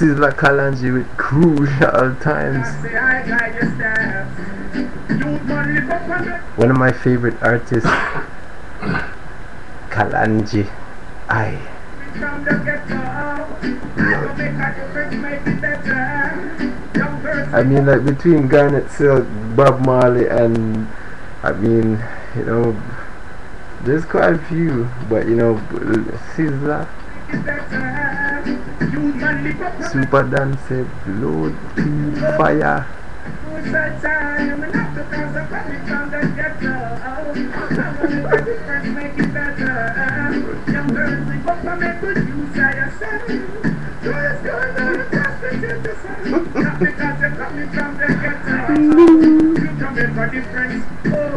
Sizzla Kalanji with crucial times. One of my favorite artists, Kalanji. Aye. I mean, like between Garnet Silk, Bob Marley, and I mean, you know, there's quite a few, but you know, Sizzla, Super Dance, Blood, Fire.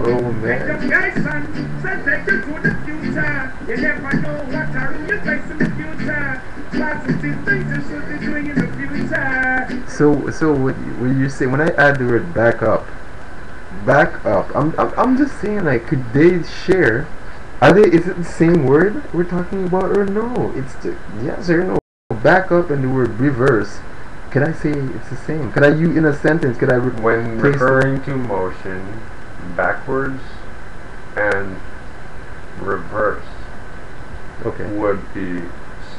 Oh man. So what you say when I add the word back up, I'm just saying, like, could they share? Are they? Is it the same word we're talking about, or no? It's the yes or no. Back up and the word reverse. Could I say it's the same? Could I use in a sentence? Could I when referring to motion, backwards and reverse would be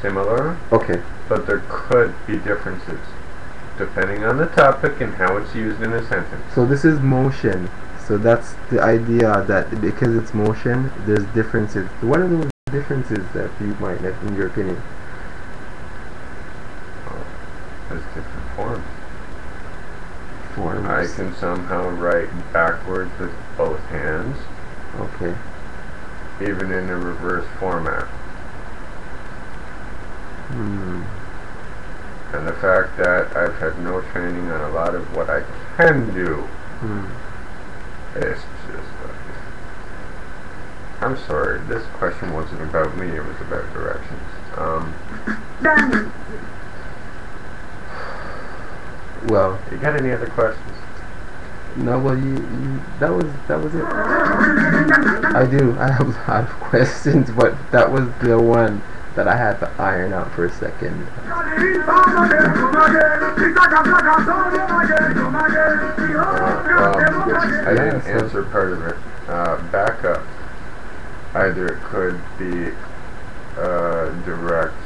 similar. Okay. But there could be differences depending on the topic and how it's used in a sentence. So this is motion. So that's the idea, that because it's motion, there's differences. What are those differences that you might have, in your opinion? There's different forms. Forms. I can somehow write backwards with both hands. Okay. Even in a reverse format. And the fact that I've had no training on a lot of what I can do, it's just I'm sorry, this question wasn't about me, it was about directions. Well, you got any other questions? No, well, that was it. I have a lot of questions, but that was the one that I had to iron out for a second. I didn't answer part of it. Backup. Either it could be direct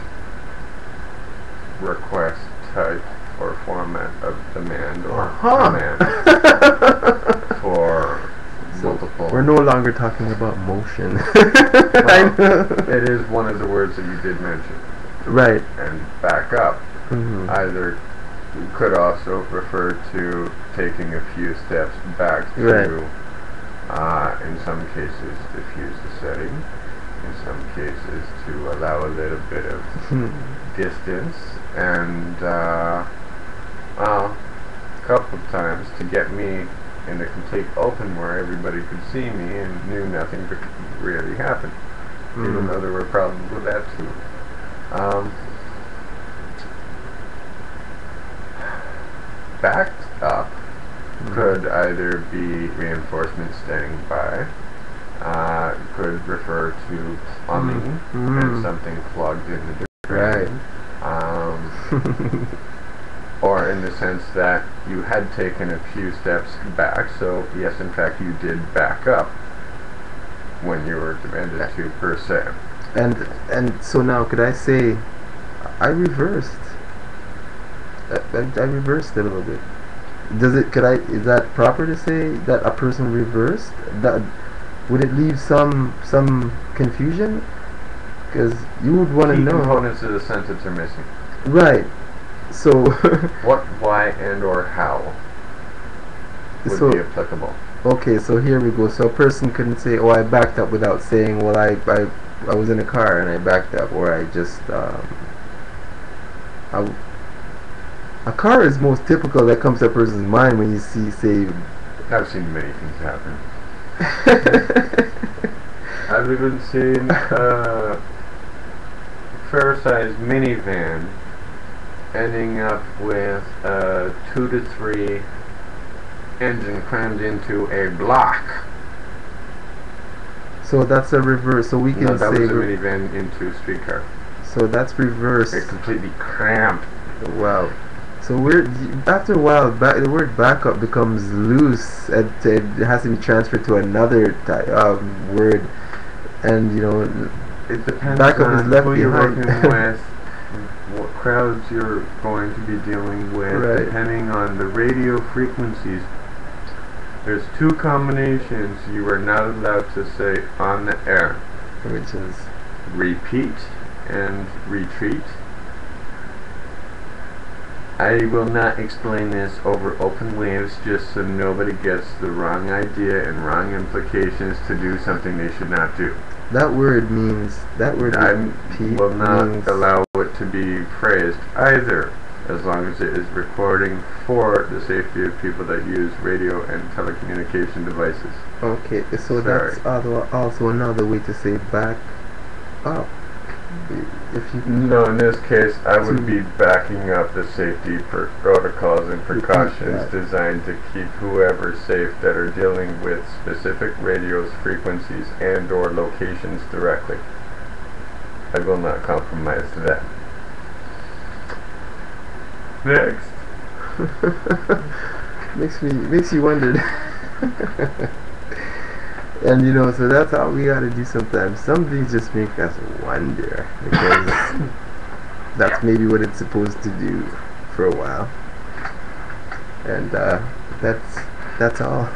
request type or format of demand or command for multiple. We're no longer talking about motion. It is one of the words that you did mention. Right. And back up either could also refer to taking a few steps back to, in some cases, diffuse the setting. In some cases, to allow a little bit of distance, and a couple of times to get me in the complete open where everybody could see me and knew nothing could really happen, even though there were problems with that too. Backed up could either be reinforcement standing by, could refer to plumbing and something plugged in the drain. Or in the sense that you had taken a few steps back, so yes, in fact, you did back up when you were demanded to, per se. And so now, could I say I reversed? I reversed it a little bit. Is that proper to say that a person reversed? That would it leave some confusion? Because you would want to know. Components of the sentence are missing. Right. So what, why, and or how would be applicable. Okay, so here we go. So a person couldn't say, "Oh, I backed up," without saying, "Well, I was in a car and I backed up," or I just a car is most typical that comes to a person's mind when you say. I've seen many things happen. I've even seen a fair-sized minivan ending up with a 2 to 3 engine crammed into a block. So that's a reverse. So we can say that was a minivan into a streetcar. So that's reverse. It completely cramped Wow. So we're after a while, the word backup becomes loose, and it has to be transferred to another word, and It depends backup is on left who you're behind. working with, what crowds you're going to be dealing with, Right. depending on the radio frequencies. There's two combinations you are not allowed to say on the air. Which is Repeat and retreat. I will not explain this over open waves just so nobody gets the wrong idea and wrong implications to do something they should not do. that word means I repeat will not means allow it to be phrased either, as long as it is recording for the safety of people that use radio and telecommunication devices. okay. So Sorry. that's also another way to say back up. If you No, in this case, I would be backing up the safety protocols and precautions that. designed to keep whoever safe that are dealing with specific radio's frequencies and/or locations directly. I will not compromise to that. Next. makes you wonder. And so that's how we gotta do sometimes. Some things just make us wonder because that's maybe what it's supposed to do for a while. And that's all.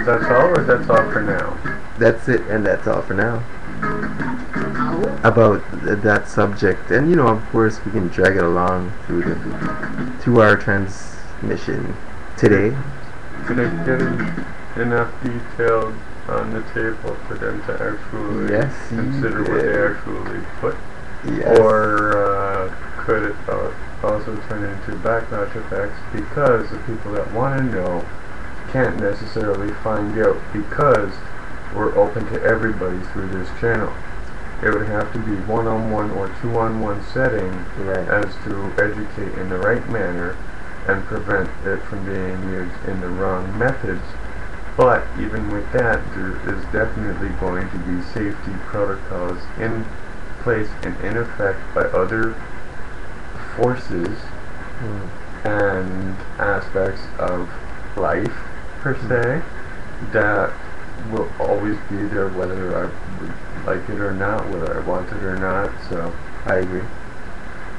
That's all, or that's all for now? That's it, and that's all for now about that subject. And of course, we can drag it along through our transmission today. Did I get enough detail on the table for them to actually Yes, you consider what did. they actually put? Yes. Or could it also turn into backlash effects because the people that want to know can't necessarily find out because we're open to everybody through this channel? It would have to be one-on-one or two-on-one setting Right. as to educate in the right manner and prevent it from being used in the wrong methods. But even with that, there is definitely going to be safety protocols in place and in effect by other forces and aspects of life, per se, that will always be there whether I would like it or not, whether I want it or not. So I agree.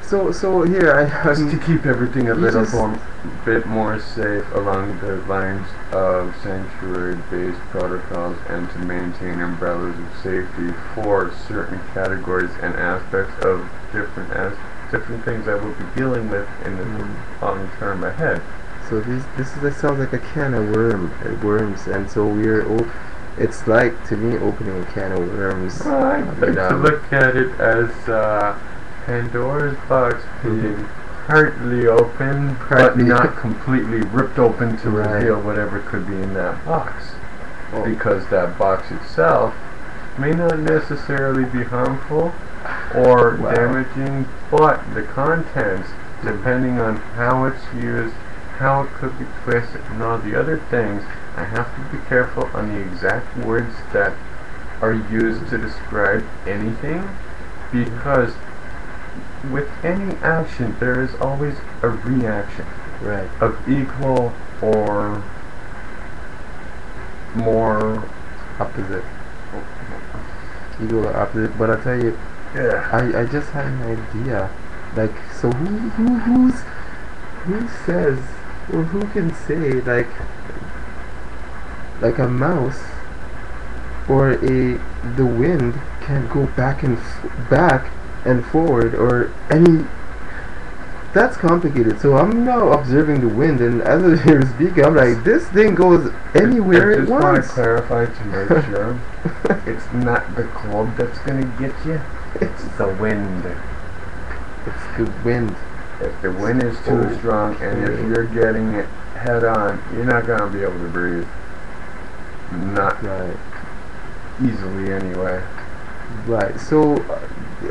So here just to keep everything a little just- bit more safe along the lines of sanctuary-based protocols and to maintain umbrellas of safety for certain categories and aspects of different things that we'll be dealing with in the long term ahead. So this sounds like a can of worms, and so it's like to me opening a can of worms. I like to look at it as Pandora's box being partly open, but not completely ripped open to reveal whatever could be in that box. Because that box itself may not necessarily be harmful or damaging, but the contents, depending on how it's used, how it could be twisted, and all the other things, I have to be careful on the exact words that are used to describe anything, because with any action there is always a reaction of equal or more opposite. Equal or opposite, but I tell you, I just had an idea. Like, so who says, or who can say, like a mouse or the wind can go back and forward, or any. That's complicated. So I'm now observing the wind, and as you're speaking, I'm like, this thing goes anywhere it wants. I just want to clarify to make sure it's not the cold that's going to get you, it's the wind. It's the wind. If the wind is too strong, and if you're getting it head on, you're not going to be able to breathe. Not easily, anyway. Right. So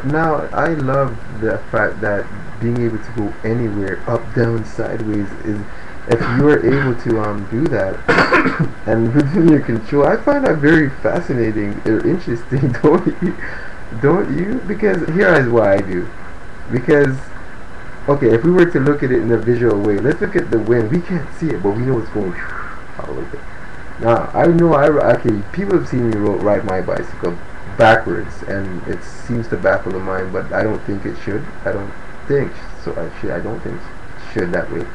now I love the fact that being able to go anywhere, up, down, sideways, is if you are able to do that and within your control. I find that very fascinating or interesting. Don't you? Because here is why I do. Because okay, if we were to look at it in a visual way, let's look at the wind. We can't see it, but we know it's going all over. Now I know okay. People have seen me ride my bicycle backwards, and it seems to baffle the mind, but I don't think it should. I don't think so. I don't think it should that way.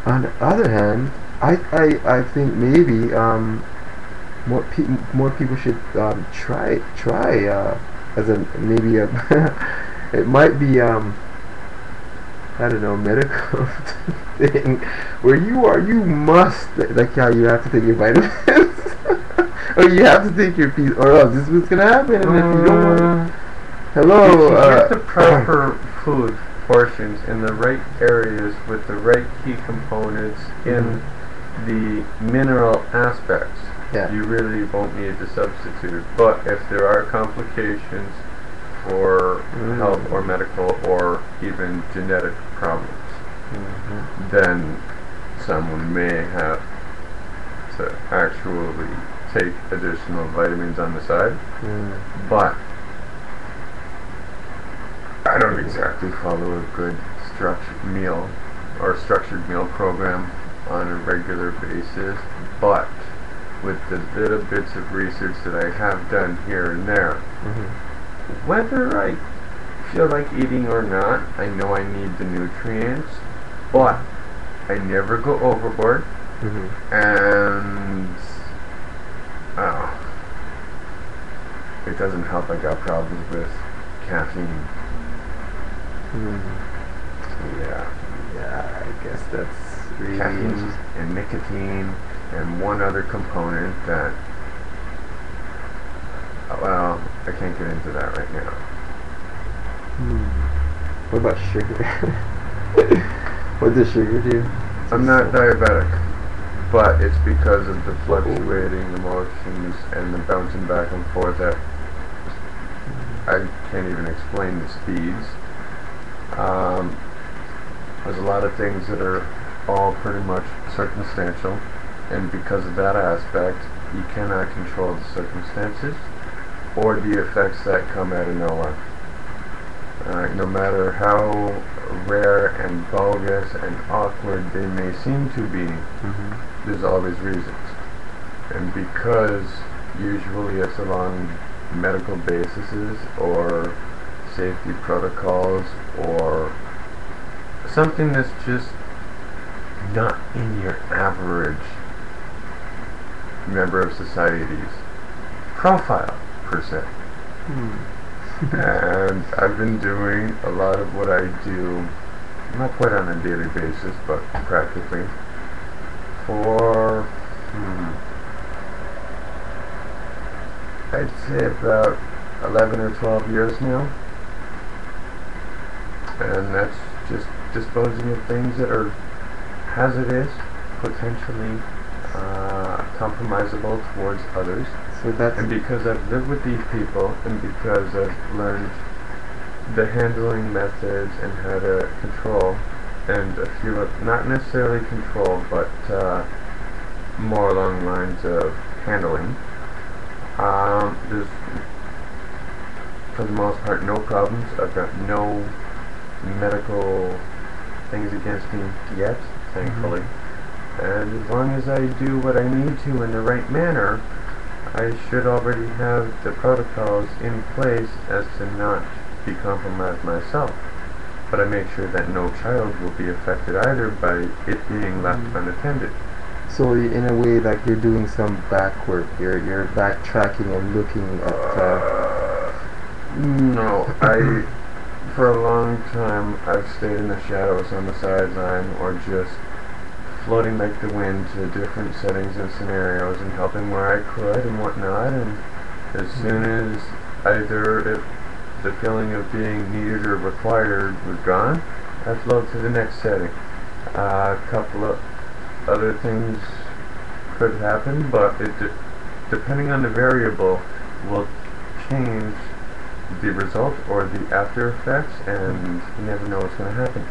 On the other hand, I think maybe more people should try as a maybe a it might be I don't know, medical thing where you must, like how you have to take your vitamins or you have to take your piece or else this is what's gonna happen, and if you don't want it, hello, if you get the proper food portions in the right areas with the right key components in the mineral aspects, you really won't need to substitute. But if there are complications for health or medical or even genetic problems, then someone may have to actually take additional vitamins on the side. But I don't exactly follow a good structured meal program on a regular basis, but with the little bits of research that I have done here and there, whether I feel like eating or not, I know I need the nutrients, but I never go overboard, and it doesn't help I got problems with caffeine. Yeah, I guess that's really Caffeine and nicotine and one other component that, well, I can't get into that right now. What about sugar? What does sugar do? I'm not diabetic, but it's because of the fluctuating emotions and the bouncing back and forth that I can't even explain the speeds. There's a lot of things that are all pretty much circumstantial, and because of that aspect, you cannot control the circumstances or the effects that come out of nowhere. No matter how rare and bogus and awkward they may seem to be, there's always reasons. And because usually it's along medical bases or safety protocols or something that's just not in your average member of society's profile, per se. And I've been doing a lot of what I do, not quite on a daily basis, but practically, for, I'd say about 11 or 12 years now. And that's just disposing of things that are hazardous, potentially compromisable towards others. So that's, and because I've lived with these people, and because I've learned the handling methods and how to control, and a few of, not necessarily control, but more along the lines of handling, there's for the most part no problems. I've got no medical things against me yet, thankfully. And as long as I do what I need to in the right manner, I should already have the protocols in place as to not be compromised myself. But I make sure that no child will be affected either by it being left unattended. so in a way, like you're doing some back work, you're backtracking and looking at no, for a long time I've stayed in the shadows on the sideline, or just floating like the wind to different settings and scenarios and helping where I could and whatnot, and as soon as either the feeling of being needed or required was gone, I float to the next setting. A couple of other things could happen, but it depending on the variable will change the result or the after effects, and you never know what's going to happen.